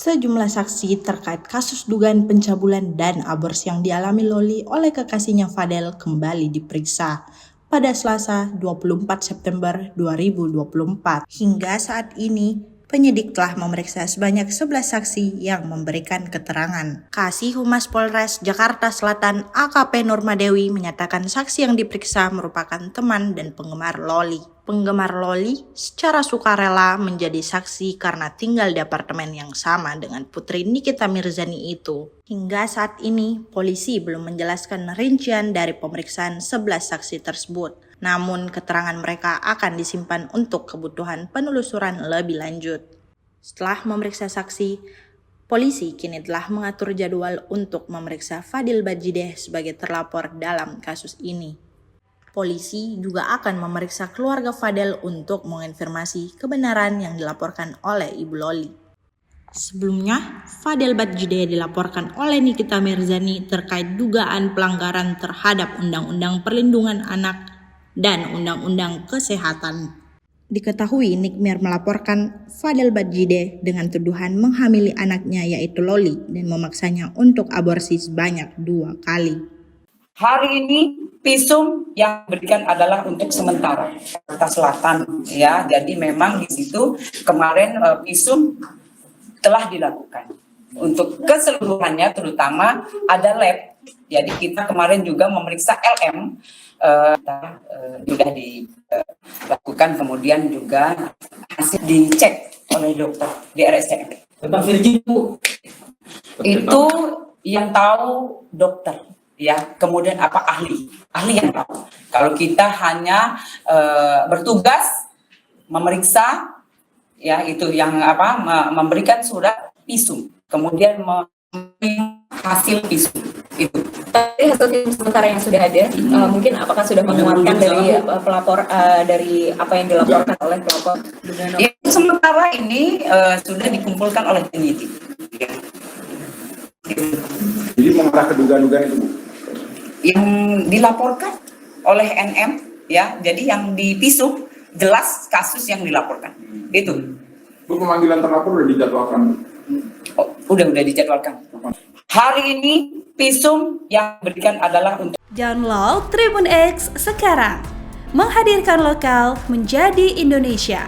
Sejumlah saksi terkait kasus dugaan pencabulan dan aborsi yang dialami Loli oleh kekasihnya Fadel kembali diperiksa pada Selasa 24 September 2024. Hingga saat ini, penyidik telah memeriksa sebanyak 11 saksi yang memberikan keterangan. Kasih Humas Polres Jakarta Selatan AKP Nurmadewi menyatakan saksi yang diperiksa merupakan teman dan penggemar Loli. Penggemar Loli secara sukarela menjadi saksi karena tinggal di apartemen yang sama dengan putri Nikita Mirzani itu. Hingga saat ini, polisi belum menjelaskan rincian dari pemeriksaan 11 saksi tersebut. Namun, keterangan mereka akan disimpan untuk kebutuhan penelusuran lebih lanjut. Setelah memeriksa saksi, polisi kini telah mengatur jadwal untuk memeriksa Fadil Badjideh sebagai terlapor dalam kasus ini. Polisi juga akan memeriksa keluarga Fadel untuk mengonfirmasi kebenaran yang dilaporkan oleh Ibu Loli. Sebelumnya, Fadel Badjideh dilaporkan oleh Nikita Mirzani terkait dugaan pelanggaran terhadap Undang-Undang Perlindungan Anak dan Undang-Undang Kesehatan. Diketahui Nikmir melaporkan Fadel Badjideh dengan tuduhan menghamili anaknya yaitu Loli dan memaksanya untuk aborsi sebanyak 2 kali. Hari ini visum yang diberikan adalah untuk sementara Jakarta Selatan, ya. Jadi memang di situ kemarin visum telah dilakukan. Untuk keseluruhannya terutama ada lab. Jadi kita kemarin juga memeriksa LM, sudah dilakukan, kemudian juga hasil dicek oleh dokter di RSCM. Tentang Virgin, Bu? Itu yang tahu dokter. Ya, kemudian apa ahli yang tahu. Kalau kita hanya bertugas memeriksa, ya itu yang memberikan surat visum, kemudian hasil visum itu. Dari hasil visum sementara yang sudah ada, mungkin apakah sudah menguatkan dari pelapor dari apa yang dilaporkan oleh pelapor? Ya, sementara ini sudah dikumpulkan oleh penyidik. Jadi mengarah ke dugaan-dugaan itu, Bu? Yang dilaporkan oleh NM, ya, jadi yang di visum jelas kasus yang dilaporkan. Itu. Bu, pemanggilan terlapor sudah dijadwalkan? Oh, udah dijadwalkan. Hari ini visum yang diberikan adalah untuk Download Tribun X sekarang, menghadirkan lokal menjadi Indonesia.